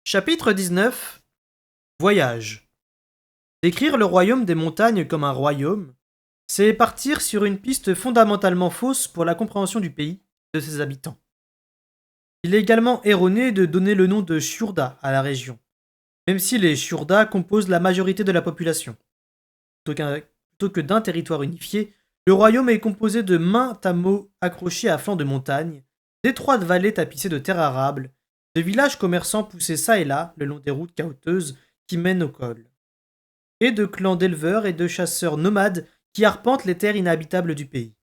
Chapitre 19. Voyage. Décrire le royaume des montagnes comme un royaume, c'est partir sur une piste fondamentalement fausse pour la compréhension du pays et de ses habitants. Il est également erroné de donner le nom de Shurda à la région, même si les Shurda composent la majorité de la population. Plutôt que d'un territoire unifié, le royaume est composé de maints hameaux accrochés à flancs de montagne, d'étroites vallées tapissées de terre arable, de villages commerçants poussés çà et là le long des routes caouteuses qui mènent au col, et de clans d'éleveurs et de chasseurs nomades qui arpentent les terres inhabitables du pays.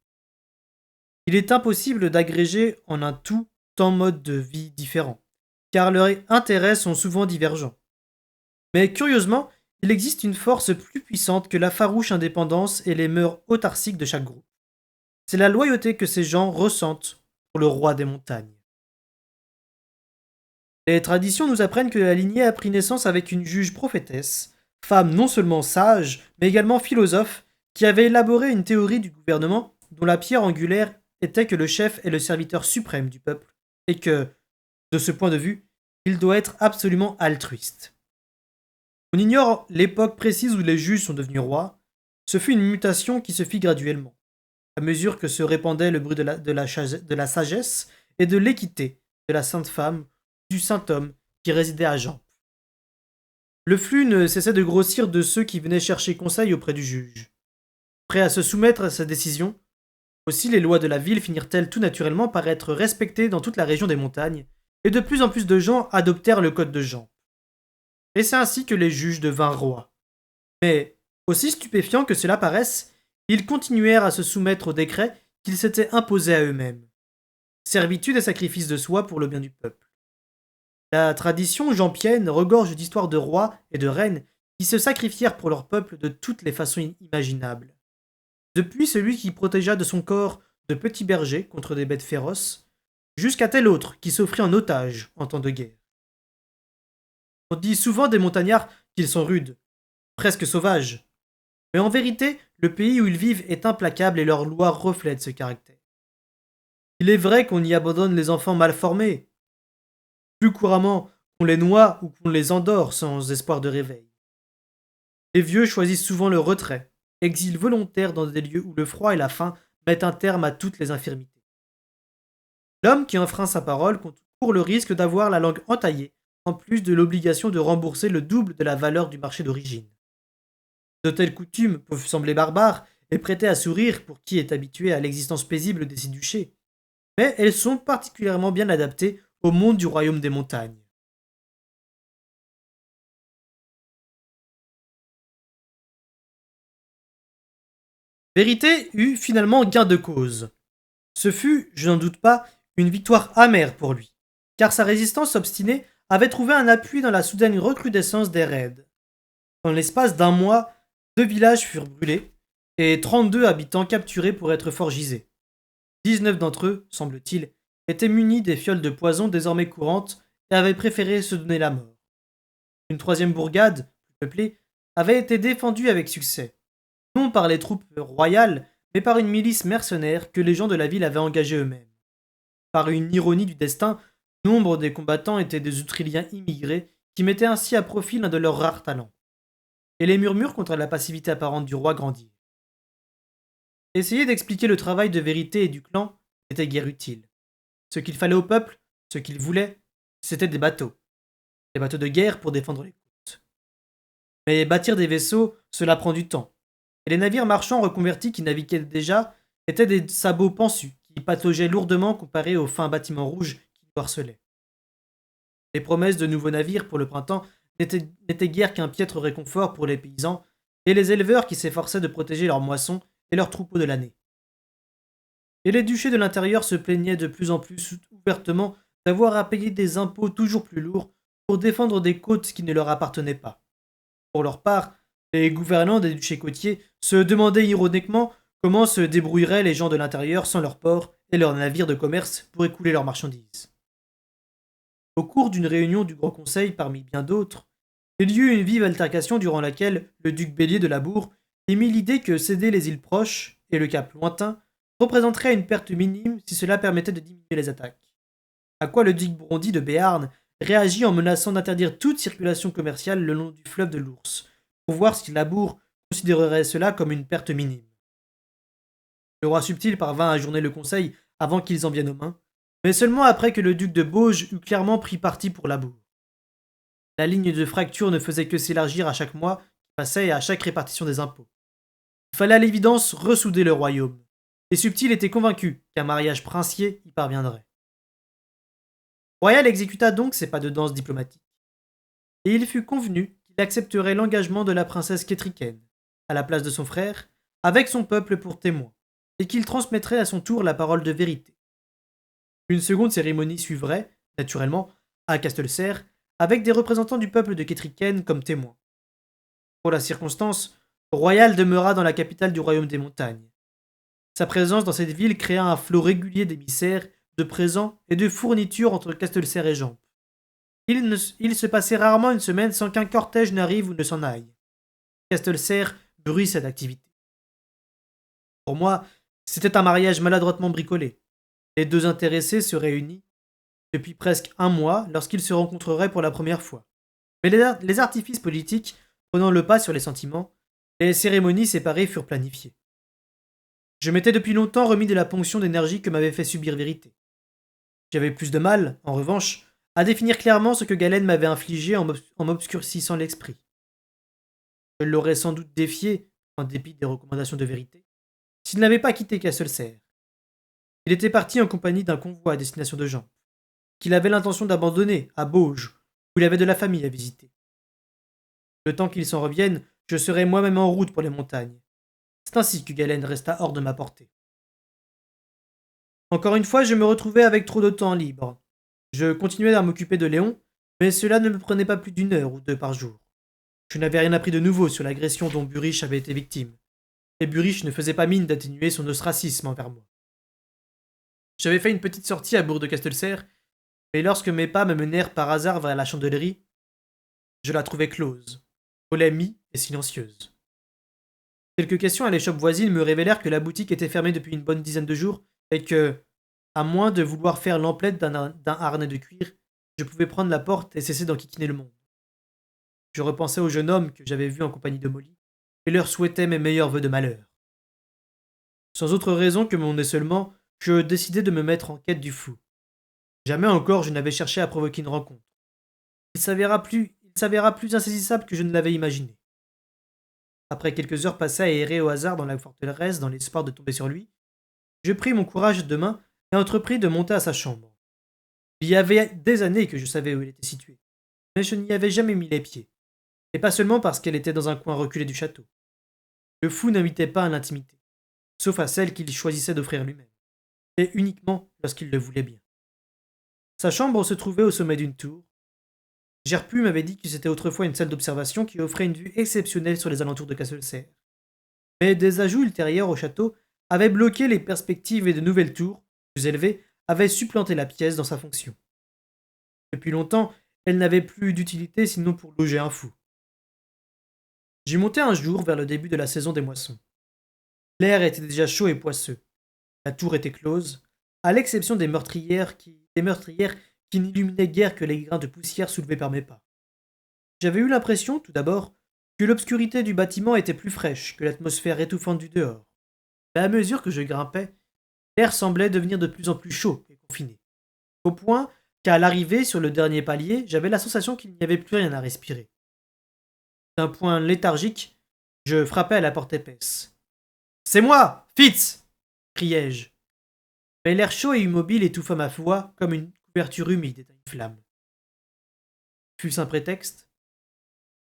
Il est impossible d'agréger en un tout tant modes de vie différents, car leurs intérêts sont souvent divergents. Mais curieusement, il existe une force plus puissante que la farouche indépendance et les mœurs autarciques de chaque groupe. C'est la loyauté que ces gens ressentent pour le roi des montagnes. Les traditions nous apprennent que la lignée a pris naissance avec une juge prophétesse, femme non seulement sage, mais également philosophe, qui avait élaboré une théorie du gouvernement dont la pierre angulaire était que le chef est le serviteur suprême du peuple, et que, de ce point de vue, il doit être absolument altruiste. On ignore l'époque précise où les juges sont devenus rois. Ce fut une mutation qui se fit graduellement, à mesure que se répandait le bruit de la sagesse et de l'équité de la sainte femme, du saint homme qui résidait à Jamp. Le flux ne cessait de grossir de ceux qui venaient chercher conseil auprès du juge. Prêts à se soumettre à sa décision, aussi les lois de la ville finirent-elles tout naturellement par être respectées dans toute la région des montagnes, et de plus en plus de gens adoptèrent le code de Jamp. Et c'est ainsi que les juges devinrent rois. Mais, aussi stupéfiant que cela paraisse, ils continuèrent à se soumettre aux décrets qu'ils s'étaient imposés à eux-mêmes. Servitude et sacrifice de soi pour le bien du peuple. La tradition jampienne regorge d'histoires de rois et de reines qui se sacrifièrent pour leur peuple de toutes les façons imaginables. Depuis celui qui protégea de son corps de petits bergers contre des bêtes féroces, jusqu'à tel autre qui s'offrit en otage en temps de guerre. On dit souvent des montagnards qu'ils sont rudes, presque sauvages. Mais en vérité, le pays où ils vivent est implacable et leurs lois reflètent ce caractère. Il est vrai qu'on y abandonne les enfants mal formés, plus couramment qu'on les noie ou qu'on les endort sans espoir de réveil. Les vieux choisissent souvent le retrait, exil volontaire dans des lieux où le froid et la faim mettent un terme à toutes les infirmités. L'homme qui enfreint sa parole court le risque d'avoir la langue entaillée, en plus de l'obligation de rembourser le double de la valeur du marché d'origine. De telles coutumes peuvent sembler barbares et prêter à sourire pour qui est habitué à l'existence paisible des Siduchés, mais elles sont particulièrement bien adaptées au monde du royaume des montagnes. Vérité eut finalement gain de cause. Ce fut, je n'en doute pas, une victoire amère pour lui, car sa résistance obstinée avait trouvé un appui dans la soudaine recrudescence des raids. En l'espace d'un mois, 2 villages furent brûlés et 32 habitants capturés pour être forgisés. 19 d'entre eux, semble-t-il, étaient munis des fioles de poison désormais courantes et avaient préféré se donner la mort. Une troisième bourgade, plus peuplée, avait été défendue avec succès, non par les troupes royales, mais par une milice mercenaire que les gens de la ville avaient engagée eux-mêmes. Par une ironie du destin, nombre des combattants étaient des Utriliens immigrés qui mettaient ainsi à profit l'un de leurs rares talents. Et les murmures contre la passivité apparente du roi grandirent. Essayer d'expliquer le travail de vérité et du clan n'était guère utile. Ce qu'il fallait au peuple, ce qu'il voulait, c'était des bateaux. Des bateaux de guerre pour défendre les côtes. Mais bâtir des vaisseaux, cela prend du temps. Et les navires marchands reconvertis qui naviguaient déjà étaient des sabots pensus qui pataugeaient lourdement comparés aux fins bâtiments rouges qui nous harcelaient. Les promesses de nouveaux navires pour le printemps n'étaient guère qu'un piètre réconfort pour les paysans et les éleveurs qui s'efforçaient de protéger leurs moissons et leurs troupeaux de l'année. Et les duchés de l'intérieur se plaignaient de plus en plus ouvertement d'avoir à payer des impôts toujours plus lourds pour défendre des côtes qui ne leur appartenaient pas. Pour leur part, les gouvernants des duchés côtiers se demandaient ironiquement comment se débrouilleraient les gens de l'intérieur sans leurs ports et leurs navires de commerce pour écouler leurs marchandises. Au cours d'une réunion du Grand Conseil parmi bien d'autres, il y eut une vive altercation durant laquelle le duc Bélier de Labour émit l'idée que céder les îles proches et le cap lointain représenterait une perte minime si cela permettait de diminuer les attaques. À quoi le duc Brondy de Béarn réagit en menaçant d'interdire toute circulation commerciale le long du fleuve de l'Ours, pour voir si Labour considérerait cela comme une perte minime. Le roi Subtil parvint à ajourner le conseil avant qu'ils en viennent aux mains, mais seulement après que le duc de Bauge eut clairement pris parti pour Labour. La ligne de fracture ne faisait que s'élargir à chaque mois qui passait et à chaque répartition des impôts. Il fallait à l'évidence ressouder le royaume, et Subtil était convaincu qu'un mariage princier y parviendrait. Royal exécuta donc ses pas de danse diplomatiques, et il fut convenu qu'il accepterait l'engagement de la princesse Kétriken, à la place de son frère, avec son peuple pour témoin, et qu'il transmettrait à son tour la parole de vérité. Une seconde cérémonie suivrait, naturellement, à Castelserre, avec des représentants du peuple de Kétriken comme témoins. Pour la circonstance, Royal demeura dans la capitale du royaume des montagnes. Sa présence dans cette ville créa un flot régulier d'émissaires, de présents et de fournitures entre Castelserre et Jamp. Il se passait rarement une semaine sans qu'un cortège n'arrive ou ne s'en aille. Castelserre bruit cette activité. Pour moi, c'était un mariage maladroitement bricolé. Les deux intéressés se réunissent depuis presque un mois lorsqu'ils se rencontreraient pour la première fois. Mais les artifices politiques prenant le pas sur les sentiments, les cérémonies séparées furent planifiées. Je m'étais depuis longtemps remis de la ponction d'énergie que m'avait fait subir Vérité. J'avais plus de mal, en revanche, à définir clairement ce que Galen m'avait infligé en m'obscurcissant l'esprit. Je l'aurais sans doute défié, en dépit des recommandations de Vérité, s'il n'avait pas quitté Castelserre. Il était parti en compagnie d'un convoi à destination de Jamp, qu'il avait l'intention d'abandonner à Bauge, où il avait de la famille à visiter. Le temps qu'il s'en revienne, je serai moi-même en route pour les montagnes. C'est ainsi que Galen resta hors de ma portée. Encore une fois, je me retrouvais avec trop de temps libre. Je continuais à m'occuper de Léon, mais cela ne me prenait pas plus d'une heure ou deux par jour. Je n'avais rien appris de nouveau sur l'agression dont Burich avait été victime, et Burich ne faisait pas mine d'atténuer son ostracisme envers moi. J'avais fait une petite sortie à Bourg de Castelserre, mais lorsque mes pas me menèrent par hasard vers la chandelière, je la trouvai close, volets mis et silencieuse. Quelques questions à l'échoppe voisine me révélèrent que la boutique était fermée depuis une bonne dizaine de jours et que, à moins de vouloir faire l'emplette d'un harnais de cuir, je pouvais prendre la porte et cesser d'enquiquiner le monde. Je repensais au jeune homme que j'avais vu en compagnie de Molly et leur souhaitais mes meilleurs vœux de malheur. Sans autre raison que mon éceulement, je décidai de me mettre en quête du fou. Jamais encore je n'avais cherché à provoquer une rencontre. Il s'avéra plus insaisissable que je ne l'avais imaginé. Après quelques heures passées à errer au hasard dans la forteresse dans l'espoir de tomber sur lui, je pris mon courage à deux mains et entrepris de monter à sa chambre. Il y avait des années que je savais où il était situé, mais je n'y avais jamais mis les pieds, et pas seulement parce qu'elle était dans un coin reculé du château. Le fou n'invitait pas à l'intimité, sauf à celle qu'il choisissait d'offrir lui-même, et uniquement lorsqu'il le voulait bien. Sa chambre se trouvait au sommet d'une tour. Gerpu m'avait dit que c'était autrefois une salle d'observation qui offrait une vue exceptionnelle sur les alentours de Castelserre. Mais des ajouts ultérieurs au château avaient bloqué les perspectives et de nouvelles tours, plus élevées, avaient supplanté la pièce dans sa fonction. Depuis longtemps, elle n'avait plus d'utilité sinon pour loger un fou. J'y montai un jour vers le début de la saison des moissons. L'air était déjà chaud et poisseux. La tour était close, à l'exception des meurtrières qui n'illuminaient guère que les grains de poussière soulevés par mes pas. J'avais eu l'impression, tout d'abord, que l'obscurité du bâtiment était plus fraîche que l'atmosphère étouffante du dehors. Mais à mesure que je grimpais, l'air semblait devenir de plus en plus chaud et confiné, au point qu'à l'arrivée sur le dernier palier, j'avais la sensation qu'il n'y avait plus rien à respirer. D'un point léthargique, je frappai à la porte épaisse. « C'est moi, Fitz !» criai-je. Mais l'air chaud et immobile étouffa ma voix comme une couverture humide éteint une flamme. Fut-ce un prétexte?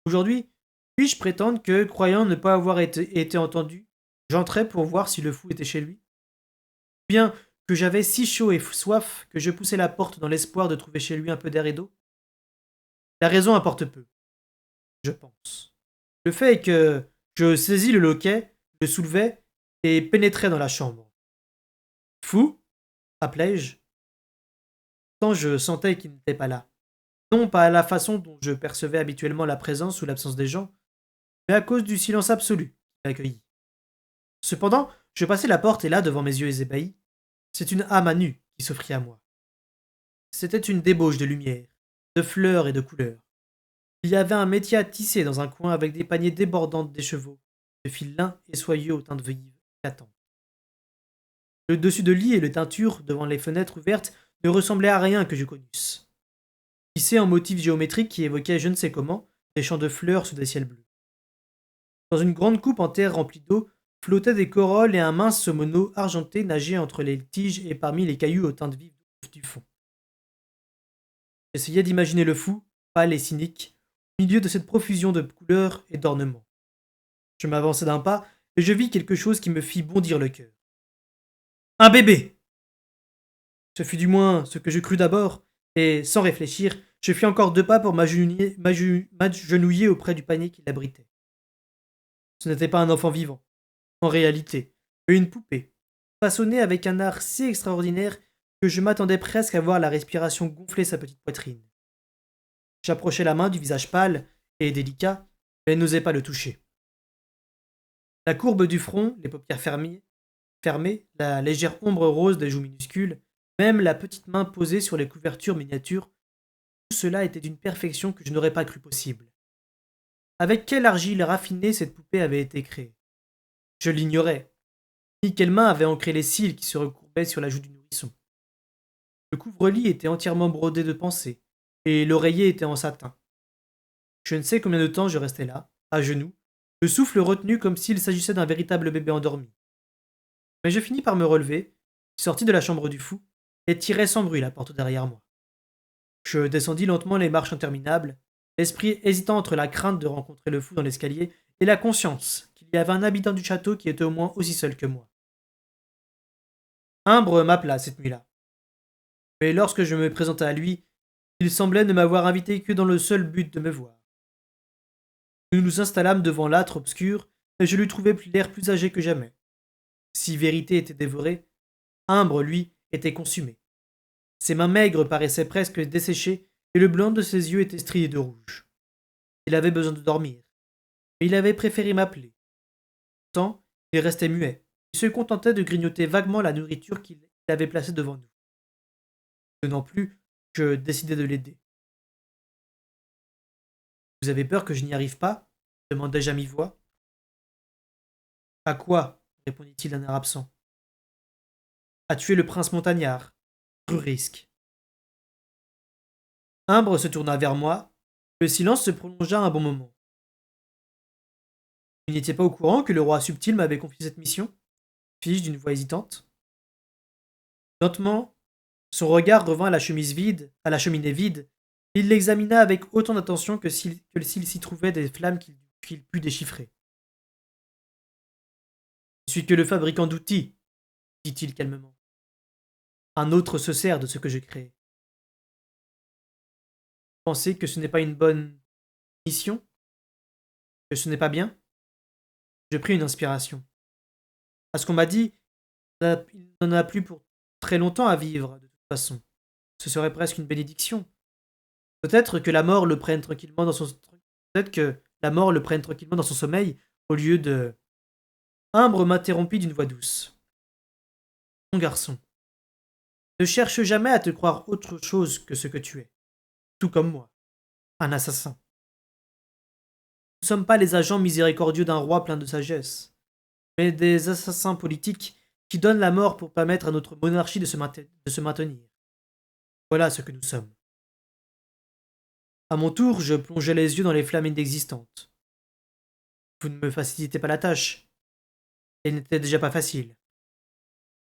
Aujourd'hui, puis-je prétendre que, croyant ne pas avoir été entendu, j'entrais pour voir si le fou était chez lui? Bien que j'avais si chaud et soif que je poussais la porte dans l'espoir de trouver chez lui un peu d'air et d'eau? La raison importe peu, je pense. Le fait est que je saisis le loquet, le soulevai et pénétrai dans la chambre. Fou? Appelai-je. Tant je sentais qu'il n'était pas là. Non pas à la façon dont je percevais habituellement la présence ou l'absence des gens, mais à cause du silence absolu qui m'accueillit. Cependant, je passai la porte et là, devant mes yeux ébahis, c'est une âme à nu qui s'offrit à moi. C'était une débauche de lumière, de fleurs et de couleurs. Il y avait un métier à tisser dans un coin avec des paniers débordants des chevaux, de fil lin et soyeux aux teintes vives éclatantes. Le dessus de lit et les teintures devant les fenêtres ouvertes ne ressemblaient à rien que je connusse. Tissé en motifs géométriques qui évoquaient je ne sais comment des champs de fleurs sous des ciels bleus. Dans une grande coupe en terre remplie d'eau, flottaient des corolles et un mince saumoneau argenté nageait entre les tiges et parmi les cailloux aux teintes vives du fond. J'essayais d'imaginer le fou, pâle et cynique, au milieu de cette profusion de couleurs et d'ornements. Je m'avançai d'un pas et je vis quelque chose qui me fit bondir le cœur. Un bébé! Ce fut du moins ce que je crus d'abord, et, sans réfléchir, je fis encore 2 pas pour m'agenouiller auprès du panier qui l'abritait. Ce n'était pas un enfant vivant, en réalité, mais une poupée, façonnée avec un art si extraordinaire que je m'attendais presque à voir la respiration gonfler sa petite poitrine. J'approchai la main du visage pâle et délicat, mais n'osai pas le toucher. La courbe du front, les paupières fermées, la légère ombre rose des joues minuscules, même la petite main posée sur les couvertures miniatures, tout cela était d'une perfection que je n'aurais pas cru possible. Avec quelle argile raffinée cette poupée avait été créée? Je l'ignorais, ni quelle main avait ancré les cils qui se recourbaient sur la joue du nourrisson. Le couvre-lit était entièrement brodé de pensées, et l'oreiller était en satin. Je ne sais combien de temps je restai là, à genoux, le souffle retenu comme s'il s'agissait d'un véritable bébé endormi. Mais je finis par me relever, sortis de la chambre du fou, et tirai sans bruit la porte derrière moi. Je descendis lentement les marches interminables, l'esprit hésitant entre la crainte de rencontrer le fou dans l'escalier et la conscience qu'il y avait un habitant du château qui était au moins aussi seul que moi. Imbre m'appela cette nuit-là. Mais lorsque je me présentai à lui, il semblait ne m'avoir invité que dans le seul but de me voir. Nous nous installâmes devant l'âtre obscur, et je lui trouvai l'air plus âgé que jamais. Si Vérité était dévorée, Imbre, lui, était consumé. Ses mains maigres paraissaient presque desséchées, et le blanc de ses yeux était strié de rouge. Il avait besoin de dormir, mais il avait préféré m'appeler. Pourtant, il restait muet, et se contentait de grignoter vaguement la nourriture qu'il avait placée devant nous. Non plus, je décidai de l'aider. Vous avez peur que je n'y arrive pas? Demandai-je à mi-voix. À quoi? Répondit-il d'un air absent. À tuer le prince montagnard. Cru risque. Imbre se tourna vers moi. Le silence se prolongea un bon moment. Vous n'étiez pas au courant que le roi subtil m'avait confié cette mission? Fis-je d'une voix hésitante. Lentement, son regard revint à la cheminée vide. Il l'examina avec autant d'attention que s'il s'y trouvait des flammes qu'il put déchiffrer. Je suis que le fabricant d'outils, dit-il calmement. Un autre se sert de ce que je crée. Pensez que ce n'est pas une bonne mission? Que ce n'est pas bien? Je pris une inspiration. À ce qu'on m'a dit, il n'en a plus pour très longtemps à vivre, de toute façon. Ce serait presque une bénédiction. Peut-être que la mort le prenne tranquillement dans son peut-être que la mort le prenne tranquillement dans son sommeil au lieu de. Imbre m'interrompit d'une voix douce. Mon garçon, ne cherche jamais à te croire autre chose que ce que tu es, tout comme moi, un assassin. Nous ne sommes pas les agents miséricordieux d'un roi plein de sagesse, mais des assassins politiques qui donnent la mort pour permettre à notre monarchie de se maintenir. Voilà ce que nous sommes. À mon tour, je plongeai les yeux dans les flammes inexistantes. Vous ne me facilitez pas la tâche. Elle n'était déjà pas facile.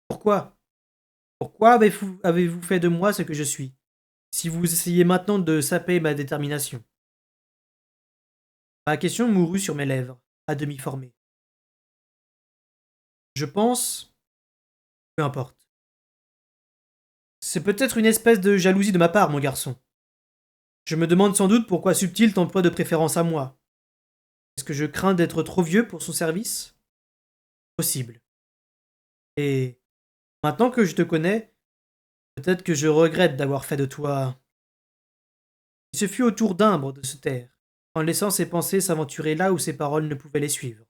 Pourquoi? Pourquoi avez-vous fait de moi ce que je suis, si vous essayez maintenant de saper ma détermination? Ma question mourut sur mes lèvres, à demi formée. Je pense. Peu importe. C'est peut-être une espèce de jalousie de ma part, mon garçon. Je me demande sans doute pourquoi Subtil t'emploie de préférence à moi. Est-ce que je crains d'être trop vieux pour son service? Possible. Et maintenant que je te connais, peut-être que je regrette d'avoir fait de toi. Il se fut au tour d'Imbre de se taire, en laissant ses pensées s'aventurer là où ses paroles ne pouvaient les suivre.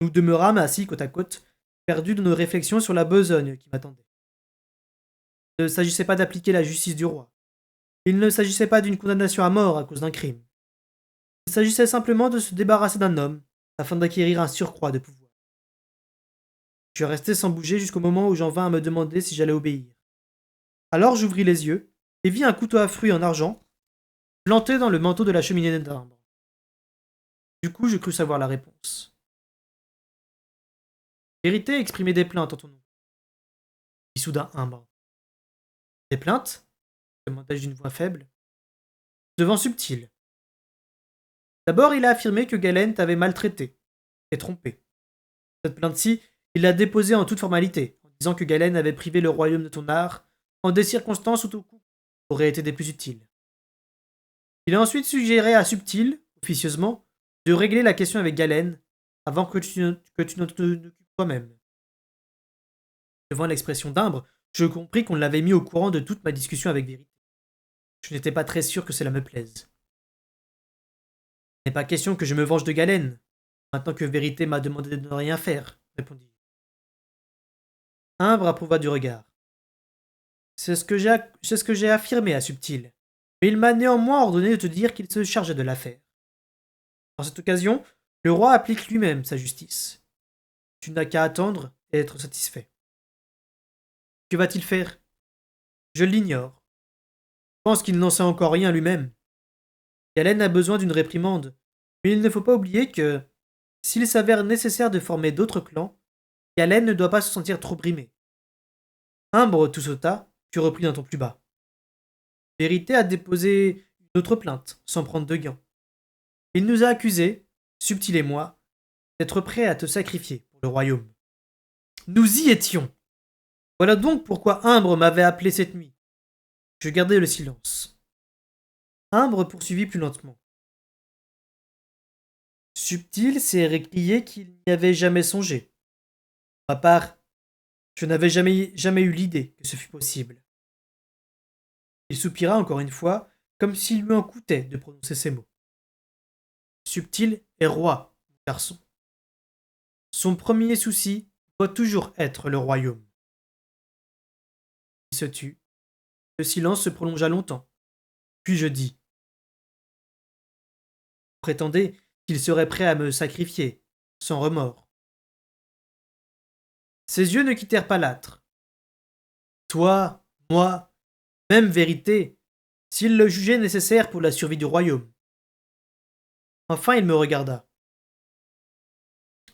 Nous demeurâmes assis côte à côte, perdus de nos réflexions sur la besogne qui m'attendait. Il ne s'agissait pas d'appliquer la justice du roi. Il ne s'agissait pas d'une condamnation à mort à cause d'un crime. Il s'agissait simplement de se débarrasser d'un homme afin d'acquérir un surcroît de pouvoir. Je restai sans bouger jusqu'au moment où j'en vins à me demander si j'allais obéir. Alors j'ouvris les yeux et vis un couteau à fruits en argent planté dans le manteau de la cheminée d'Imbre. Du coup, je crus savoir la réponse. Vérité exprimait des plaintes en ton nom, dit soudain Imbre. Des plaintes demandai-je d'une voix faible. Devant Subtil. D'abord, il a affirmé que Galen t'avait maltraité et trompé. Cette plainte-ci, il l'a déposée en toute formalité, en disant que Galen avait privé le royaume de ton art en des circonstances où ton coup aurait été des plus utiles. Il a ensuite suggéré à Subtil, officieusement, de régler la question avec Galen avant que tu n'en t'occupes toi-même. Devant l'expression d'Imbre, je compris qu'on l'avait mis au courant de toute ma discussion avec Vérité. Je n'étais pas très sûr que cela me plaise. Il n'est pas question que je me venge de Galen, maintenant que Vérité m'a demandé de ne rien faire, répondis-je. Imbre approuva du regard. C'est ce que j'ai affirmé à Subtil, mais il m'a néanmoins ordonné de te dire qu'il se chargeait de l'affaire. Par cette occasion, le roi applique lui-même sa justice. Tu n'as qu'à attendre et être satisfait. Que va-t-il faire? Je l'ignore. Je pense qu'il n'en sait encore rien lui-même. Galen a besoin d'une réprimande, mais il ne faut pas oublier que, s'il s'avère nécessaire de former d'autres clans, Galen ne doit pas se sentir trop brimé. Imbre tout sauta, puis reprit d'un ton plus bas. Vérité a déposé une autre plainte, sans prendre de gants. Il nous a accusés, Subtil et moi, d'être prêts à te sacrifier pour le royaume. Nous y étions. Voilà donc pourquoi Imbre m'avait appelé cette nuit. Je gardai le silence. Imbre poursuivit plus lentement. Subtil s'est récrié qu'il n'y avait jamais songé. Pour ma part, je n'avais jamais eu l'idée que ce fût possible. Il soupira encore une fois, comme s'il lui en coûtait de prononcer ces mots. Subtil est roi, mon garçon. Son premier souci doit toujours être le royaume. Il se tut. Le silence se prolongea longtemps. Puis je dis. Prétendez qu'il serait prêt à me sacrifier, sans remords. Ses yeux ne quittèrent pas l'âtre. Toi, moi, même Vérité, s'il le jugeait nécessaire pour la survie du royaume. Enfin il me regarda.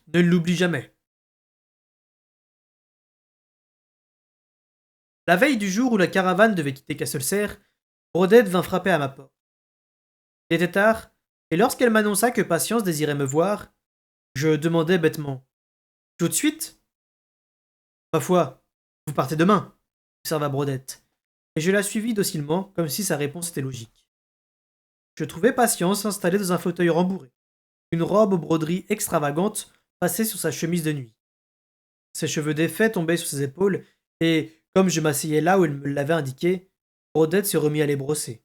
Ne l'oublie jamais. La veille du jour où la caravane devait quitter Castelcerre, Brodette vint frapper à ma porte. Il était tard, et lorsqu'elle m'annonça que Patience désirait me voir, je demandai bêtement. Tout de suite? Ma foi, vous partez demain, observa Brodette, et je la suivis docilement, comme si sa réponse était logique. Je trouvai Patience installée dans un fauteuil rembourré. Une robe aux broderies extravagantes passait sur sa chemise de nuit. Ses cheveux défaits tombaient sur ses épaules, et, comme je m'asseyais là où elle me l'avait indiqué, Brodette se remit à les brosser.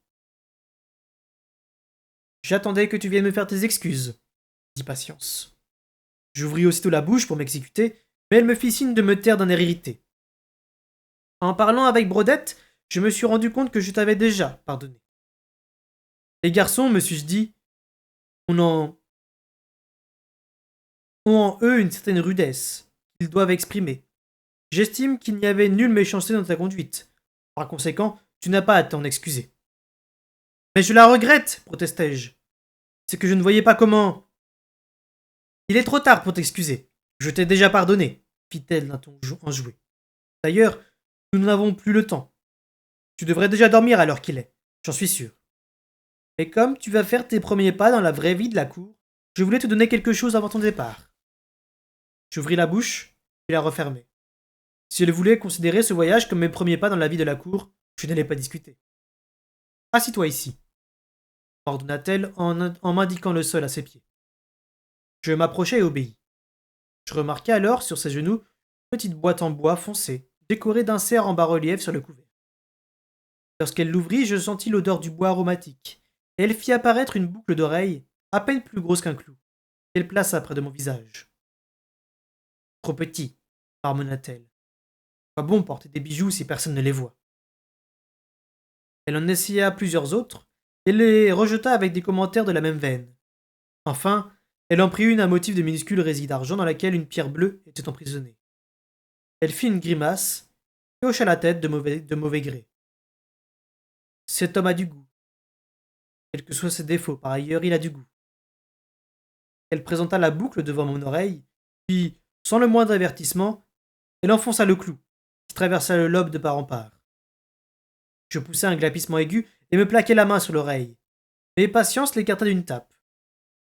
J'attendais que tu viennes me faire tes excuses, dit Patience. J'ouvris aussitôt la bouche pour m'exécuter, mais elle me fit signe de me taire d'un air irrité. En parlant avec Brodette, je me suis rendu compte que je t'avais déjà pardonné. Les garçons, me suis-je dit, ont en, ont en eux une certaine rudesse qu'ils doivent exprimer. J'estime qu'il n'y avait nulle méchanceté dans ta conduite. Par conséquent, tu n'as pas à t'en excuser. Mais je la regrette, protestai-je. C'est que je ne voyais pas comment. Il est trop tard pour t'excuser. Je t'ai déjà pardonné, fit-elle d'un ton enjoué. D'ailleurs, nous n'avons plus le temps. Tu devrais déjà dormir à l'heure qu'il est, j'en suis sûr. Et comme tu vas faire tes premiers pas dans la vraie vie de la cour, je voulais te donner quelque chose avant ton départ. J'ouvris la bouche, puis la refermai. Si elle voulait considérer ce voyage comme mes premiers pas dans la vie de la cour, je n'allais pas discuter. Assis-toi ici, ordonna-t-elle en m'indiquant le sol à ses pieds. Je m'approchai et obéis. Je remarquai alors sur ses genoux une petite boîte en bois foncé, décorée d'un cerf en bas-relief sur le couvert. Lorsqu'elle l'ouvrit, je sentis l'odeur du bois aromatique, et elle fit apparaître une boucle d'oreille, à peine plus grosse qu'un clou, qu'elle plaça près de mon visage. Trop petit, marmonna-t-elle. Pas bon porter des bijoux si personne ne les voit. Elle en essaya plusieurs autres, et les rejeta avec des commentaires de la même veine. Enfin, elle en prit une à motif de minuscules résille d'argent dans laquelle une pierre bleue était emprisonnée. Elle fit une grimace et hocha la tête de mauvais gré. Cet homme a du goût. Quels que soient ses défauts, par ailleurs, il a du goût. Elle présenta la boucle devant mon oreille, puis, sans le moindre avertissement, elle enfonça le clou, qui traversa le lobe de part en part. Je poussai un glapissement aigu et me plaquai la main sur l'oreille. Mais Patience l'écarta d'une tape.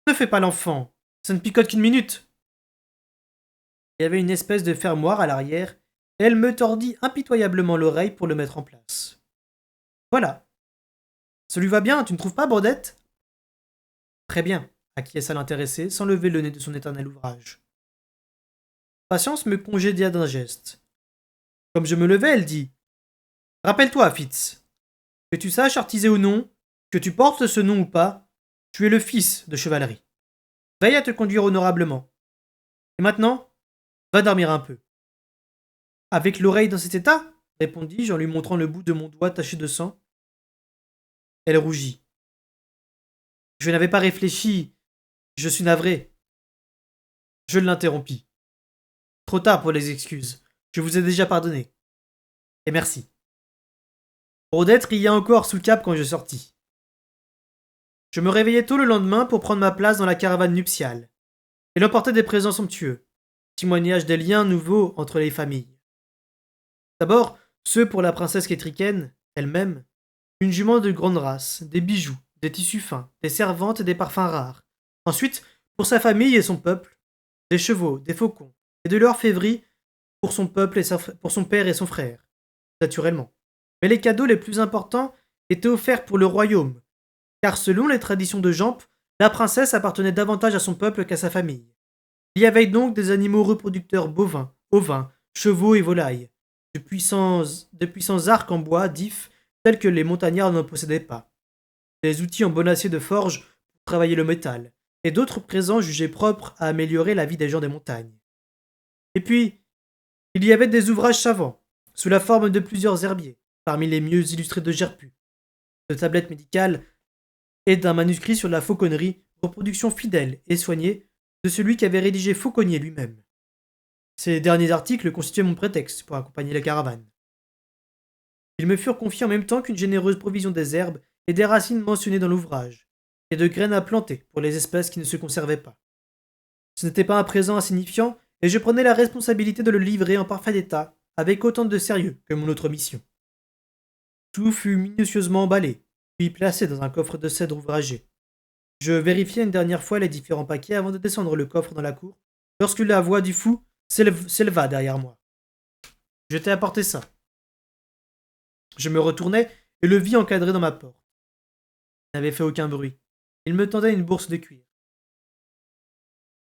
Ne fais pas l'enfant, ça ne picote qu'une minute. Il y avait une espèce de fermoir à l'arrière, et elle me tordit impitoyablement l'oreille pour le mettre en place. Voilà. Ça lui va bien, tu ne trouves pas, Brodette? Très bien, acquiesça l'intéressé, sans lever le nez de son éternel ouvrage. Patience me congédia d'un geste. Comme je me levais, elle dit: Rappelle-toi, Fitz, que tu saches artiser ou non, que tu portes ce nom ou pas, tu es le fils de chevalerie. Veille à te conduire honorablement. Et maintenant, va dormir un peu. Avec l'oreille dans cet état? Répondis-je en lui montrant le bout de mon doigt taché de sang. Elle rougit. Je n'avais pas réfléchi. Je suis navré. Je l'interrompis. Trop tard pour les excuses. Je vous ai déjà pardonné. Et merci. Brodette riait encore sous cap quand je sortis. Je me réveillai tôt le lendemain pour prendre ma place dans la caravane nuptiale. Elle emportait des présents somptueux, témoignage des liens nouveaux entre les familles. D'abord, ceux pour la princesse Kétriken, elle-même, une jument de grande race, des bijoux, des tissus fins, des servantes et des parfums rares. Ensuite, pour sa famille et son peuple, des chevaux, des faucons, et de l'orfèvrerie pour son peuple et pour son père et son frère, naturellement. Mais les cadeaux les plus importants étaient offerts pour le royaume, car selon les traditions de Jamp, la princesse appartenait davantage à son peuple qu'à sa famille. Il y avait donc des animaux reproducteurs bovins, ovins, chevaux et volailles, de puissants arcs en bois d'if tels que les montagnards n'en possédaient pas, des outils en bon acier de forge pour travailler le métal, et d'autres présents jugés propres à améliorer la vie des gens des montagnes. Et puis, il y avait des ouvrages savants, sous la forme de plusieurs herbiers, parmi les mieux illustrés de Gerpu, de tablettes médicales et d'un manuscrit sur la fauconnerie, reproduction fidèle et soignée de celui qu'avait rédigé Fauconnier lui-même. Ces derniers articles constituaient mon prétexte pour accompagner la caravane. Ils me furent confiés en même temps qu'une généreuse provision des herbes et des racines mentionnées dans l'ouvrage, et de graines à planter pour les espèces qui ne se conservaient pas. Ce n'était pas un présent insignifiant, et je prenais la responsabilité de le livrer en parfait état, avec autant de sérieux que mon autre mission. Tout fut minutieusement emballé, puis placé dans un coffre de cèdre ouvragé. Je vérifiai une dernière fois les différents paquets avant de descendre le coffre dans la cour, lorsque la voix du fou s'éleva derrière moi. Je t'ai apporté ça. Je me retournai et le vis encadré dans ma porte. Il n'avait fait aucun bruit. Il me tendait une bourse de cuir.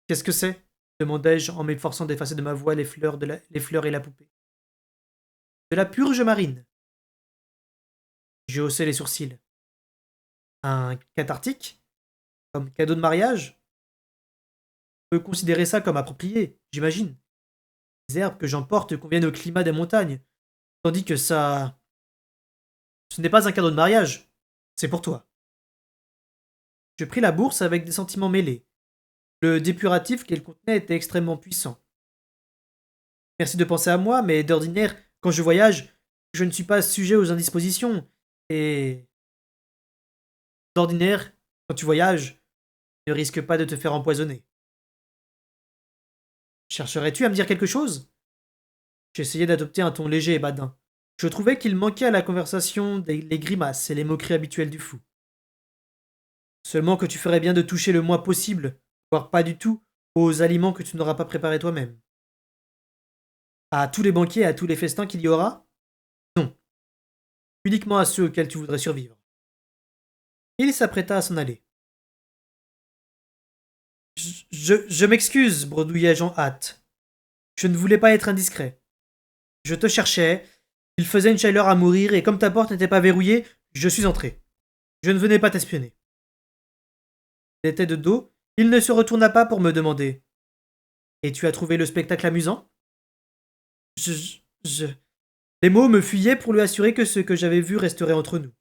Qu'est-ce que c'est? Demandai-je en m'efforçant d'effacer de ma voix les fleurs et la poupée. De la purge marine. J'ai haussé les sourcils. Un cathartique? Comme cadeau de mariage? On peut considérer ça comme approprié, j'imagine. Les herbes que j'emporte conviennent au climat des montagnes, tandis que ça... Ce n'est pas un cadeau de mariage, c'est pour toi. Je pris la bourse avec des sentiments mêlés. Le dépuratif qu'elle contenait était extrêmement puissant. Merci de penser à moi, mais d'ordinaire, quand je voyage, je ne suis pas sujet aux indispositions. Et d'ordinaire, quand tu voyages, ne risque pas de te faire empoisonner. Chercherais-tu à me dire quelque chose? J'essayais d'adopter un ton léger et badin. Je trouvais qu'il manquait à la conversation les grimaces et les moqueries habituelles du fou. Seulement que tu ferais bien de toucher le moins possible, voire pas du tout, aux aliments que tu n'auras pas préparés toi-même. À tous les banquets et à tous les festins qu'il y aura? Non. Uniquement à ceux auxquels tu voudrais survivre. Il s'apprêta à s'en aller. Je m'excuse, bredouillai-je en hâte. Je ne voulais pas être indiscret. Je te cherchais, il faisait une chaleur à mourir et comme ta porte n'était pas verrouillée, je suis entré. Je ne venais pas t'espionner. Il était de dos, il ne se retourna pas pour me demander: Et tu as trouvé le spectacle amusant? je... Les mots me fuyaient pour lui assurer que ce que j'avais vu resterait entre nous.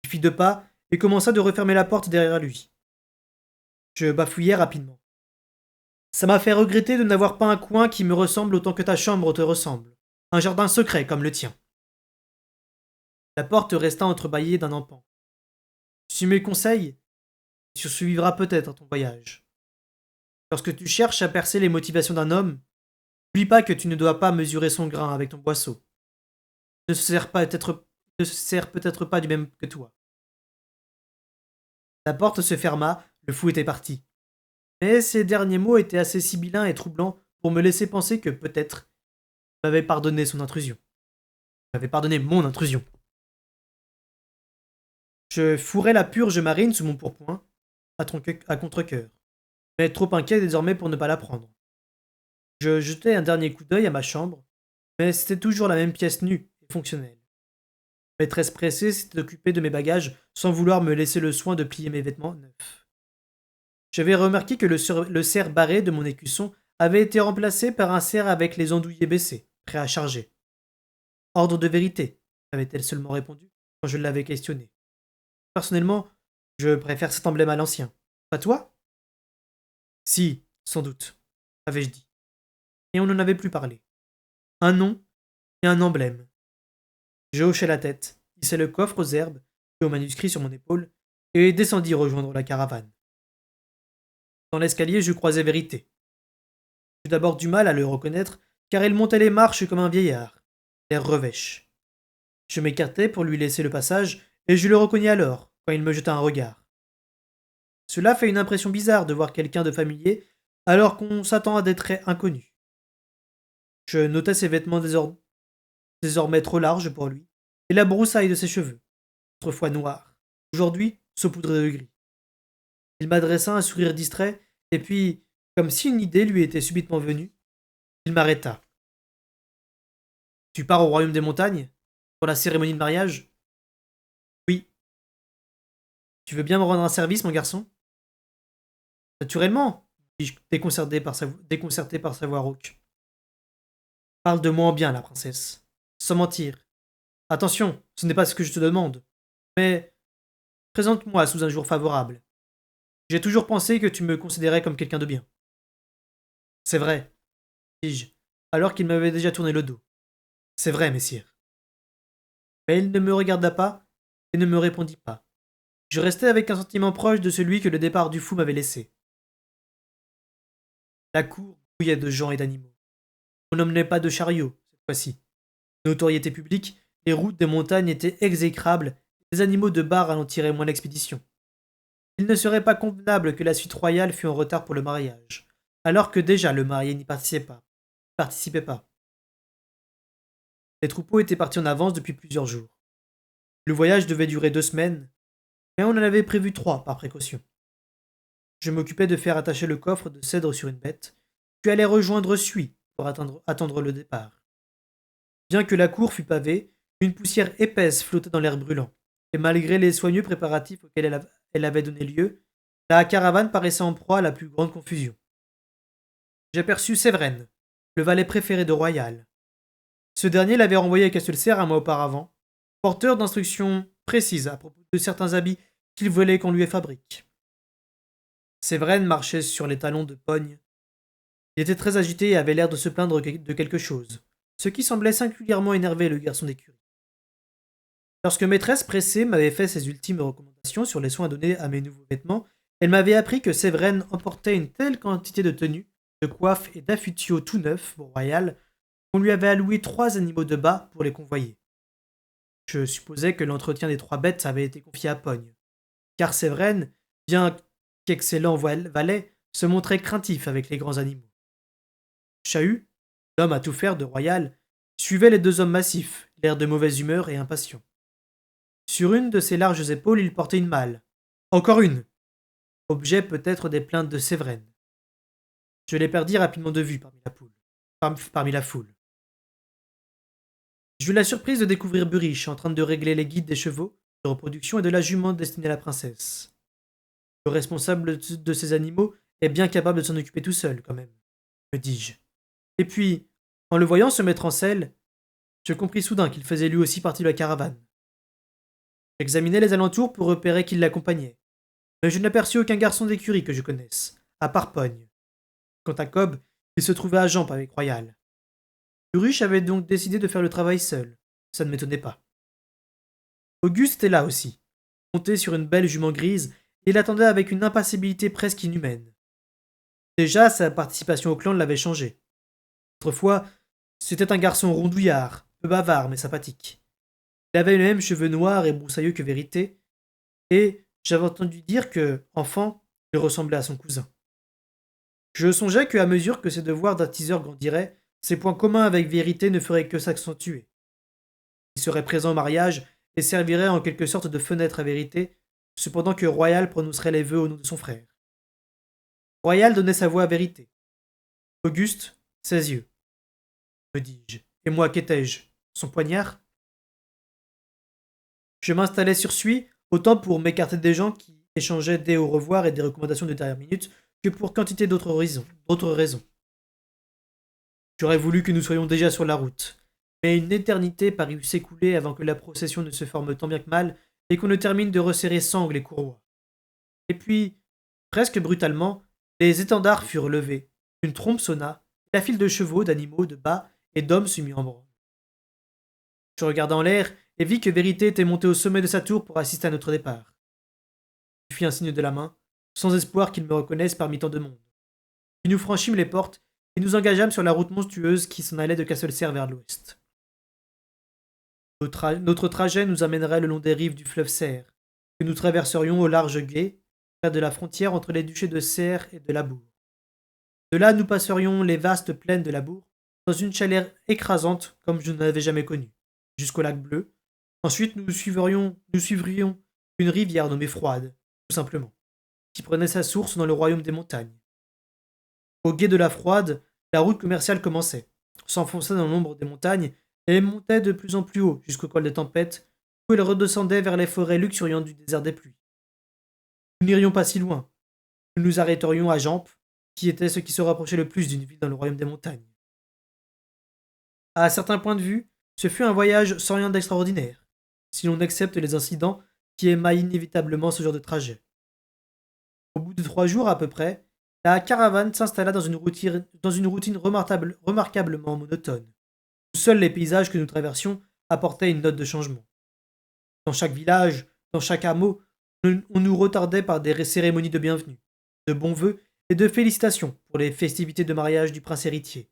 Il fit 2 pas et commença de refermer la porte derrière lui. Je bafouillai rapidement. Ça m'a fait regretter de n'avoir pas un coin qui me ressemble autant que ta chambre te ressemble. Un jardin secret comme le tien. La porte resta entrebâillée d'un empan. Tu suis mes conseils, tu survivras peut-être à ton voyage. Lorsque tu cherches à percer les motivations d'un homme, n'oublie pas que tu ne dois pas mesurer son grain avec ton boisseau. Ne se sert peut-être pas du même que toi. La porte se ferma, le fou était parti. Mais ces derniers mots étaient assez sibyllins et troublants pour me laisser penser que peut-être il m'avait pardonné son intrusion. Il m'avait pardonné mon intrusion. Je fourrai la purge marine sous mon pourpoint, à contre-cœur, mais trop inquiet désormais pour ne pas la prendre. Je jetai un dernier coup d'œil à ma chambre, mais c'était toujours la même pièce nue et fonctionnelle. Maîtresse pressée s'était occupée de mes bagages sans vouloir me laisser le soin de plier mes vêtements neufs. J'avais remarqué que le cerf barré de mon écusson avait été remplacé par un cerf avec les andouillés baissés, prêt à charger. Ordre de vérité, avait-elle seulement répondu quand je l'avais questionné. Personnellement, je préfère cet emblème à l'ancien. Pas toi? Si, sans doute, avais-je dit. Et on n'en avait plus parlé. Un nom et un emblème. Je hochai la tête, hissai le coffre aux herbes et aux manuscrits sur mon épaule, et descendis rejoindre la caravane. Dans l'escalier, je croisai Vérité. J'eus d'abord du mal à le reconnaître, car il montait les marches comme un vieillard, l'air revêche. Je m'écartai pour lui laisser le passage, et je le reconnus alors, quand il me jeta un regard. Cela fait une impression bizarre de voir quelqu'un de familier, alors qu'on s'attend à des traits inconnus. Je notai ses vêtements désormais trop larges pour lui, et la broussaille de ses cheveux, autrefois noirs, aujourd'hui saupoudrés de gris. Il m'adressa un sourire distrait, et puis, comme si une idée lui était subitement venue, il m'arrêta. Tu pars au royaume des montagnes? Pour la cérémonie de mariage? Oui. Tu veux bien me rendre un service, mon garçon? Naturellement, dis-je, déconcerté par sa voix rauque. Parle de moi en bien, la princesse. Sans mentir. Attention, ce n'est pas ce que je te demande. Mais présente-moi sous un jour favorable. J'ai toujours pensé que tu me considérais comme quelqu'un de bien. C'est vrai, dis-je, alors qu'il m'avait déjà tourné le dos. C'est vrai, messire. Mais il ne me regarda pas et ne me répondit pas. Je restais avec un sentiment proche de celui que le départ du fou m'avait laissé. La cour grouillait de gens et d'animaux. On n'emmenait pas de chariot, cette fois-ci. Notoriété publique, les routes des montagnes étaient exécrables et les animaux de bar ralentiraient moins l'expédition. Il ne serait pas convenable que la suite royale fût en retard pour le mariage, alors que déjà le marié n'y participait pas. Les troupeaux étaient partis en avance depuis plusieurs jours. Le voyage devait durer 2 semaines, mais on en avait prévu 3 par précaution. Je m'occupais de faire attacher le coffre de cèdre sur une bête, puis allais rejoindre Sui pour attendre le départ. Bien que la cour fût pavée, une poussière épaisse flottait dans l'air brûlant, et malgré les soigneux préparatifs auxquels elle avait donné lieu, la caravane paraissait en proie à la plus grande confusion. J'aperçus Sévren, le valet préféré de Royal. Ce dernier l'avait renvoyé à Castelcer un mois auparavant, porteur d'instructions précises à propos de certains habits qu'il voulait qu'on lui fabrique. Sévren marchait sur les talons de pogne. Il était très agité et avait l'air de se plaindre de quelque chose, ce qui semblait singulièrement énerver le garçon d'écurie. Lorsque maîtresse pressée m'avait fait ses ultimes recommandations sur les soins à donner à mes nouveaux vêtements, elle m'avait appris que Sévren emportait une telle quantité de tenues, de coiffes et d'affutiaux tout neufs pour Royal qu'on lui avait alloué 3 animaux de bas pour les convoyer. Je supposais que l'entretien des 3 bêtes avait été confié à Pogne, car Sévren, bien qu'excellent valet, se montrait craintif avec les grands animaux. Chahut, l'homme à tout faire de Royal, suivait les 2 hommes massifs, l'air de mauvaise humeur et impatient. Sur une de ses larges épaules, il portait une malle. Encore une! Objet peut-être des plaintes de Sévren. Je les perdis rapidement de vue parmi la foule. J'eus la surprise de découvrir Buriche en train de régler les guides des chevaux de reproduction et de la jument destinée à la princesse. Le responsable de ces animaux est bien capable de s'en occuper tout seul, quand même, me dis-je. Et puis, en le voyant se mettre en selle, je compris soudain qu'il faisait lui aussi partie de la caravane. J'examinai les alentours pour repérer qui l'accompagnait, mais je n'aperçus aucun garçon d'écurie que je connaisse, à part Pogne. Quant à Cobb, il se trouvait à Jamp avec Royal. Urich avait donc décidé de faire le travail seul. Ça ne m'étonnait pas. Auguste était là aussi, monté sur une belle jument grise, et il attendait avec une impassibilité presque inhumaine. Déjà, sa participation au clan l'avait changé. Autrefois, c'était un garçon rondouillard, peu bavard mais sympathique. Il avait les mêmes cheveux noirs et broussailleux que Vérité, et j'avais entendu dire que, enfant, il ressemblait à son cousin. Je songeais qu'à mesure que ses devoirs d'artiseur grandiraient, ses points communs avec Vérité ne feraient que s'accentuer. Il serait présent au mariage et servirait en quelque sorte de fenêtre à Vérité, cependant que Royal prononcerait les vœux au nom de son frère. Royal donnait sa voix à Vérité. Auguste, ses yeux, me dis-je. Et moi, qu'étais-je? Son poignard? Je m'installais sur Suie, autant pour m'écarter des gens qui échangeaient des au revoir et des recommandations de dernière minute, que pour quantité d'autres raisons. J'aurais voulu que nous soyons déjà sur la route. Mais une éternité parut s'écouler avant que la procession ne se forme tant bien que mal et qu'on ne termine de resserrer sangles et courroies. Et puis, presque brutalement, les étendards furent levés, une trompe sonna, et la file de chevaux, d'animaux, de bas et d'hommes se mit en branle. Je regarda en l'air et vis que Vérité était montée au sommet de sa tour pour assister à notre départ. Je fis un signe de la main, sans espoir qu'il me reconnaisse parmi tant de monde. Puis nous franchîmes les portes et nous engageâmes sur la route monstrueuse qui s'en allait de Castelcerre vers l'ouest. Notre trajet nous amènerait le long des rives du fleuve Serre, que nous traverserions au large gué, près de la frontière entre les duchés de Serre et de Labour. De là, nous passerions les vastes plaines de Labour, dans une chaleur écrasante comme je ne l'avais jamais connue, jusqu'au lac Bleu. Ensuite, nous suivrions une rivière nommée Froide, tout simplement, qui prenait sa source dans le royaume des montagnes. Au gué de la Froide, la route commerciale commençait, s'enfonçait dans l'ombre des montagnes et montait de plus en plus haut jusqu'au col des tempêtes, où elle redescendait vers les forêts luxuriantes du désert des pluies. Nous n'irions pas si loin. Nous nous arrêterions à Jamp, qui était ce qui se rapprochait le plus d'une ville dans le royaume des montagnes. À certains points de vue, ce fut un voyage sans rien d'extraordinaire, si l'on accepte les incidents qui émaillent inévitablement ce genre de trajet. Au bout de 3 jours à peu près, la caravane s'installa dans une routine remarquablement monotone, où seuls les paysages que nous traversions apportaient une note de changement. Dans chaque village, dans chaque hameau, on nous retardait par des cérémonies de bienvenue, de bons vœux et de félicitations pour les festivités de mariage du prince héritier.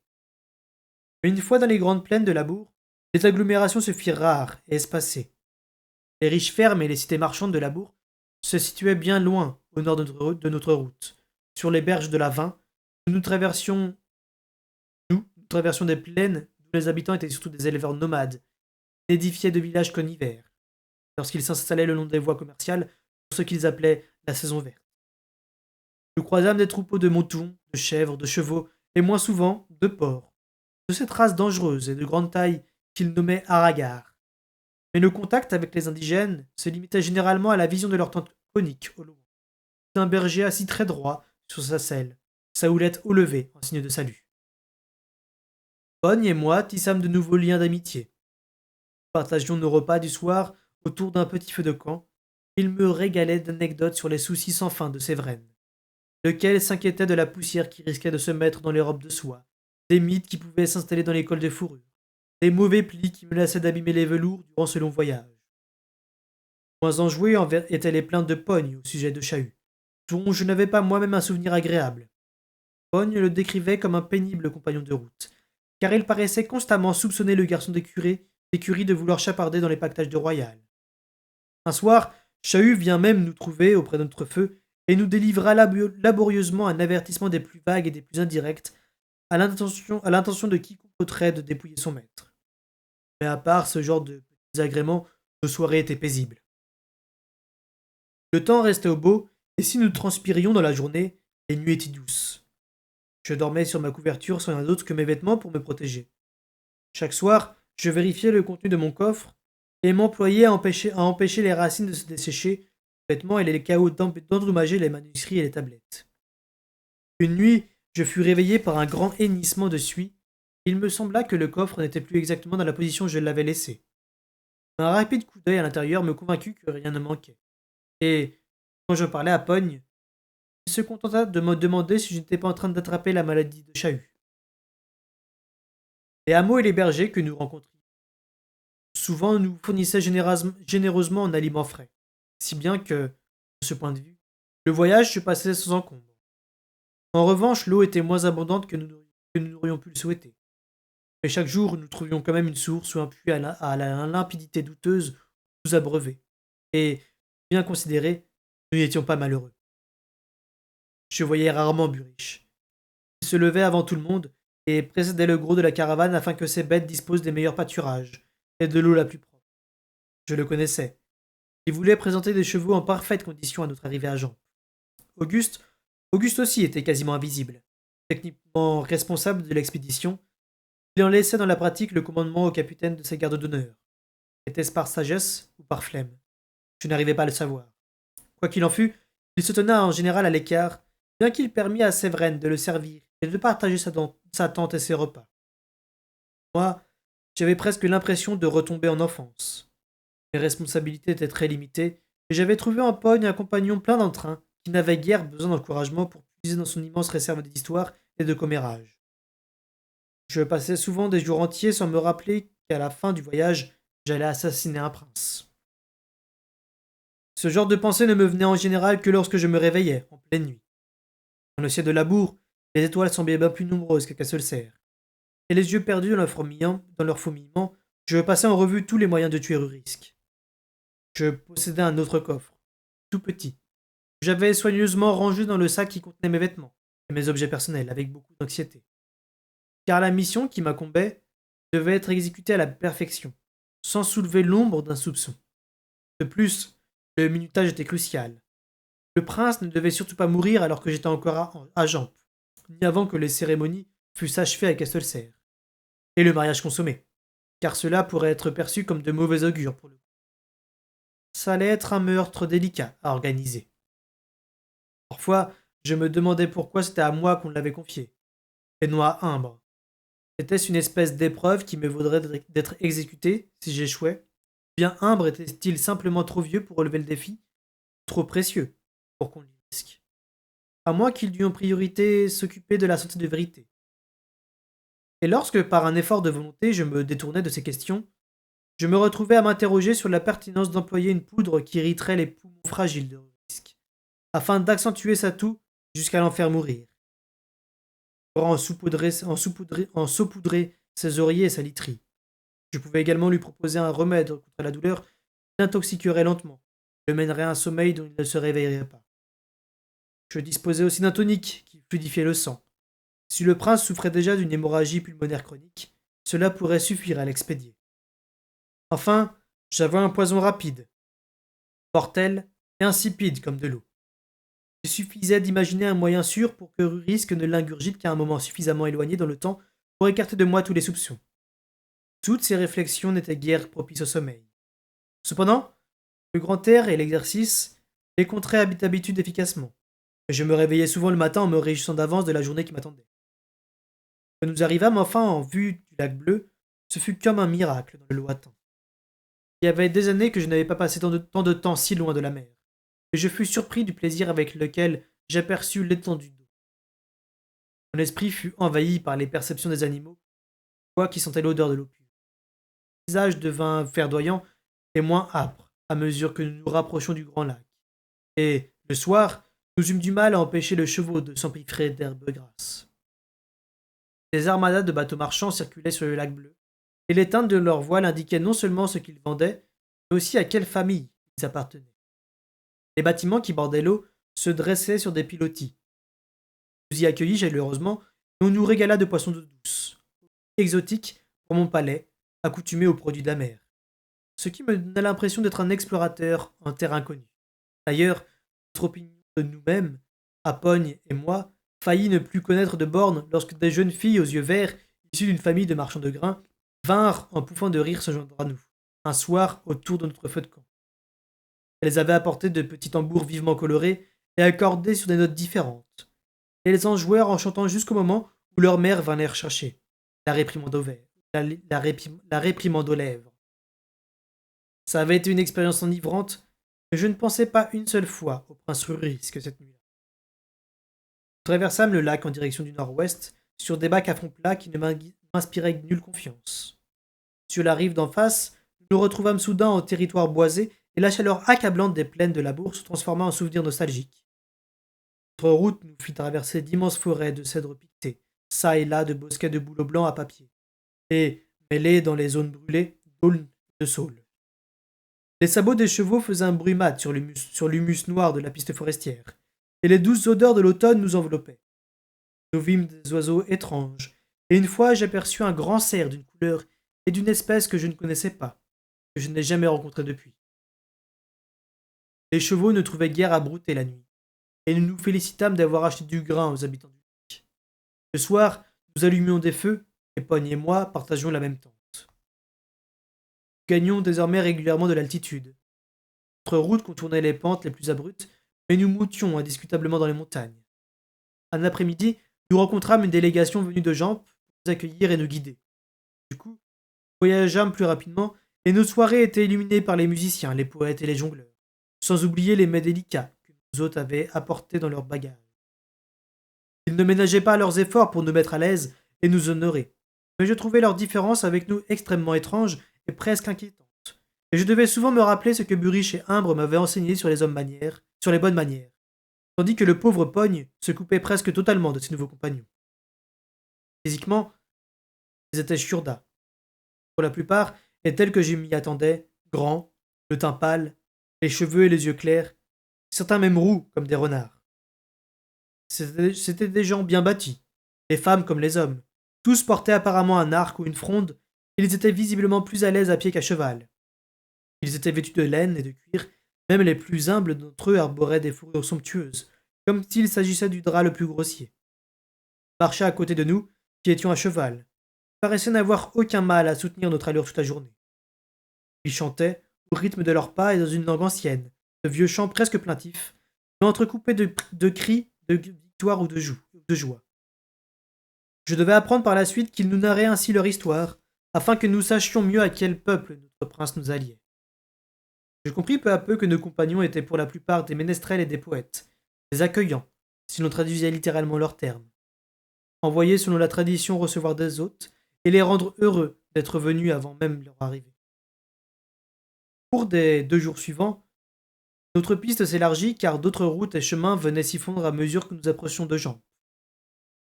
Mais une fois dans les grandes plaines de Labour, les agglomérations se firent rares et espacées. Les riches fermes et les cités marchandes de Labour se situaient bien loin au nord de notre route, sur les berges de la Vin, où nous traversions des plaines dont les habitants étaient surtout des éleveurs nomades, n'édifiaient de villages qu'en hiver, lorsqu'ils s'installaient le long des voies commerciales pour ce qu'ils appelaient la saison verte. Nous croisâmes des troupeaux de moutons, de chèvres, de chevaux, et moins souvent de porcs, de cette race dangereuse et de grande taille qu'ils nommaient Aragar. Mais le contact avec les indigènes se limitait généralement à la vision de leur tente conique au loin, d'un berger assis très droit sur sa selle, sa houlette au lever en signe de salut. Pogne et moi tissâmes de nouveaux liens d'amitié. Nous partagions nos repas du soir autour d'un petit feu de camp. Il me régalait d'anecdotes sur les soucis sans fin de Séverine, lequel s'inquiétait de la poussière qui risquait de se mettre dans les robes de soie, des mythes qui pouvaient s'installer dans les cols de fourrure, des mauvais plis qui menaçaient d'abîmer les velours durant ce long voyage. Moins enjouées étaient les plaintes de Pogne au sujet de Chahut, dont je n'avais pas moi-même un souvenir agréable. Pogne le décrivait comme un pénible compagnon de route, car il paraissait constamment soupçonner le garçon d'écurie de vouloir chaparder dans les pactages de Royal. Un soir, Chahut vient même nous trouver auprès de notre feu et nous délivra laborieusement un avertissement des plus vagues et des plus indirects, à l'intention de quiconque oserait de dépouiller son maître. Mais à part ce genre de petits agréments, nos soirées étaient paisibles. Le temps restait au beau, et si nous transpirions dans la journée, les nuits étaient douces. Je dormais sur ma couverture sans rien d'autre que mes vêtements pour me protéger. Chaque soir, je vérifiais le contenu de mon coffre et m'employais à empêcher les racines de se dessécher, les vêtements et les chaos d'endommager les manuscrits et les tablettes. Une nuit, je fus réveillé par un grand hennissement de suie. Il me sembla que le coffre n'était plus exactement dans la position où je l'avais laissé. Un rapide coup d'œil à l'intérieur me convaincut que rien ne manquait. Et quand je parlais à Pogne, il se contenta de me demander si je n'étais pas en train d'attraper la maladie de Chahut. Les hameaux et les bergers que nous rencontrions souvent nous fournissaient généreusement en aliments frais. Si bien que, de ce point de vue, le voyage se passait sans encombre. En revanche, l'eau était moins abondante que nous n'aurions pu le souhaiter. Mais chaque jour, nous trouvions quand même une source ou un puits à la limpidité douteuse où nous abreuver. Et, bien considéré, nous n'étions pas malheureux. Je voyais rarement Burriche. Il se levait avant tout le monde et précédait le gros de la caravane afin que ses bêtes disposent des meilleurs pâturages et de l'eau la plus propre. Je le connaissais. Il voulait présenter des chevaux en parfaite condition à notre arrivée à Jean. Auguste, Auguste aussi était quasiment invisible. Techniquement responsable de l'expédition, il en laissait dans la pratique le commandement au capitaine de ses gardes d'honneur. Était-ce par sagesse ou par flemme? Je n'arrivais pas à le savoir. Quoi qu'il en fût, il se tenait en général à l'écart, bien qu'il permît à Séverine de le servir et de partager sa tente et ses repas. Moi, j'avais presque l'impression de retomber en enfance. Mes responsabilités étaient très limitées, et j'avais trouvé en Pogne un compagnon plein d'entrain qui n'avait guère besoin d'encouragement pour puiser dans son immense réserve d'histoire et de commérages. Je passais souvent des jours entiers sans me rappeler qu'à la fin du voyage, j'allais assassiner un prince. Ce genre de pensée ne me venait en général que lorsque je me réveillais, en pleine nuit. Dans le ciel de Labour, les étoiles semblaient bien plus nombreuses qu'à Castelcerre. Et les yeux perdus dans leur fourmillement, je passais en revue tous les moyens de tuer Urisque. Je possédais un autre coffre, tout petit, que j'avais soigneusement rangé dans le sac qui contenait mes vêtements et mes objets personnels avec beaucoup d'anxiété. Car la mission qui m'incombait devait être exécutée à la perfection, sans soulever l'ombre d'un soupçon. De plus, le minutage était crucial. Le prince ne devait surtout pas mourir alors que j'étais encore à Jamp, ni avant que les cérémonies fussent achevées à Castelcerre, et le mariage consommé, car cela pourrait être perçu comme de mauvais augure pour le coup. Ça allait être un meurtre délicat à organiser. Parfois, je me demandais pourquoi c'était à moi qu'on l'avait confié, et non à Imbre. Était-ce une espèce d'épreuve qui me vaudrait d'être exécuté si j'échouais? Bien Imbre était-il simplement trop vieux pour relever le défi, trop précieux pour qu'on le risque? À moins qu'il dût en priorité s'occuper de la santé de vérité. Et lorsque, par un effort de volonté, je me détournais de ces questions, je me retrouvais à m'interroger sur la pertinence d'employer une poudre qui irriterait les poumons fragiles de risque, afin d'accentuer sa toux jusqu'à l'en faire mourir. Pour en saupoudrer ses oreillers et sa literie. Je pouvais également lui proposer un remède contre la douleur qui l'intoxiquerait lentement, le mènerait à un sommeil dont il ne se réveillerait pas. Je disposais aussi d'un tonique qui fluidifiait le sang. Si le prince souffrait déjà d'une hémorragie pulmonaire chronique, cela pourrait suffire à l'expédier. Enfin, j'avais un poison rapide, mortel et insipide comme de l'eau. Il suffisait d'imaginer un moyen sûr pour que Rurisque ne l'ingurgite qu'à un moment suffisamment éloigné dans le temps pour écarter de moi tous les soupçons. Toutes ces réflexions n'étaient guère propices au sommeil. Cependant, le grand air et l'exercice les contraient d'habitude efficacement, et je me réveillais souvent le matin en me réjouissant d'avance de la journée qui m'attendait. Quand nous arrivâmes enfin en vue du lac bleu, ce fut comme un miracle dans le lointain. Il y avait des années que je n'avais pas passé tant de temps si loin de la mer, et je fus surpris du plaisir avec lequel j'aperçus l'étendue d'eau. Mon esprit fut envahi par les perceptions des animaux, quoi qui sentait l'odeur de l'eau pure. Le paysage devint verdoyant et moins âpre à mesure que nous nous rapprochions du grand lac. Et, le soir, nous eûmes du mal à empêcher le cheval de s'empiffrer d'herbes grasses. Des armadas de bateaux marchands circulaient sur le lac bleu, et les teintes de leurs voiles indiquaient non seulement ce qu'ils vendaient, mais aussi à quelle famille ils appartenaient. Les bâtiments qui bordaient l'eau se dressaient sur des pilotis. Nous y accueillis chaleureusement, et on nous régala de poissons d'eau douce, exotiques pour mon palais, accoutumé aux produits de la mer, ce qui me donna l'impression d'être un explorateur en terre inconnue. D'ailleurs, notre opinion de nous-mêmes, Apogne et moi, faillit ne plus connaître de bornes lorsque des jeunes filles aux yeux verts, issues d'une famille de marchands de grains, vinrent en pouffant de rire se joindre à nous, un soir autour de notre feu de camp. Elles avaient apporté de petits tambours vivement colorés et accordés sur des notes différentes. Et elles en jouèrent en chantant jusqu'au moment où leur mère vint les rechercher, la réprimande aux lèvres. Ça avait été une expérience enivrante, mais je ne pensais pas une seule fois au prince Rurisque cette nuit-là. Nous traversâmes le lac en direction du nord-ouest, sur des bacs à fond plat qui ne m'inspiraient nulle confiance. Sur la rive d'en face, nous nous retrouvâmes soudain en territoire boisé et la chaleur accablante des plaines de la bourse se transforma en souvenirs nostalgiques. Notre route nous fit traverser d'immenses forêts de cèdres piquetés, çà et là de bosquets de bouleaux blancs à papier, et, mêlés dans les zones brûlées, d'aulnes et de saules. Les sabots des chevaux faisaient un bruit mat sur l'humus noir de la piste forestière, et les douces odeurs de l'automne nous enveloppaient. Nous vîmes des oiseaux étranges, et une fois j'aperçus un grand cerf d'une couleur et d'une espèce que je ne connaissais pas, que je n'ai jamais rencontré depuis. Les chevaux ne trouvaient guère à brouter la nuit, et nous nous félicitâmes d'avoir acheté du grain aux habitants du lac. Le soir, nous allumions des feux, et Pogne et moi partagions la même tente. Nous gagnions désormais régulièrement de l'altitude. Notre route contournait les pentes les plus abruptes, mais nous montions indiscutablement dans les montagnes. Un après-midi, nous rencontrâmes une délégation venue de Jamp pour nous accueillir et nous guider. Du coup, nous voyageâmes plus rapidement, et nos soirées étaient illuminées par les musiciens, les poètes et les jongleurs, sans oublier les mets délicats que nos hôtes avaient apportés dans leurs bagages. Ils ne ménageaient pas leurs efforts pour nous mettre à l'aise et nous honorer, mais je trouvais leur différence avec nous extrêmement étrange et presque inquiétante. Et je devais souvent me rappeler ce que Buriche et Imbre m'avaient enseigné sur les bonnes manières, tandis que le pauvre Pogne se coupait presque totalement de ses nouveaux compagnons. Physiquement, ils étaient churdas, pour la plupart, et tels que je m'y attendais, grands, le teint pâle, les cheveux et les yeux clairs, certains même roux comme des renards. C'étaient des gens bien bâtis, les femmes comme les hommes. Tous portaient apparemment un arc ou une fronde, et ils étaient visiblement plus à l'aise à pied qu'à cheval. Ils étaient vêtus de laine et de cuir, même les plus humbles d'entre eux arboraient des fourrures somptueuses, comme s'il s'agissait du drap le plus grossier. Ils marchaient à côté de nous, qui étions à cheval, paraissaient n'avoir aucun mal à soutenir notre allure toute la journée. Ils chantaient, au rythme de leurs pas et dans une langue ancienne, de vieux chants presque plaintifs, mais entrecoupés de cris de victoire ou de joie. Je devais apprendre par la suite qu'ils nous narraient ainsi leur histoire, afin que nous sachions mieux à quel peuple notre prince nous alliait. Je compris peu à peu que nos compagnons étaient pour la plupart des ménestrels et des poètes, des accueillants, si l'on traduisait littéralement leurs termes, envoyés selon la tradition recevoir des hôtes et les rendre heureux d'être venus avant même leur arrivée. Au cours des 2 jours suivants, notre piste s'élargit car d'autres routes et chemins venaient s'y fondre à mesure que nous approchions de Jamp.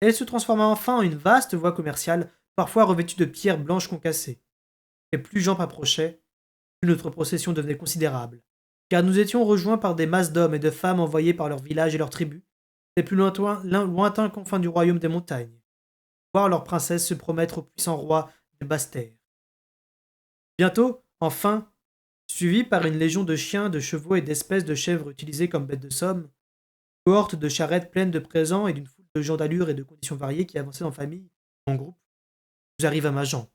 Elle se transforma enfin en une vaste voie commerciale, parfois revêtue de pierres blanches concassées. Et plus Jamp approchait, plus notre procession devenait considérable, car nous étions rejoints par des masses d'hommes et de femmes envoyés par leurs villages et leurs tribus, des plus lointains confins du royaume des montagnes, voir leurs princesses se promettre au puissant roi de Basse-Terre. Bientôt, enfin, suivis par une légion de chiens, de chevaux et d'espèces de chèvres utilisées comme bêtes de somme, cohorte de charrettes pleines de présents et d'une foule de gens d'allure et de conditions variées qui avançaient en famille, en groupe, nous arrivâmes à Jamp.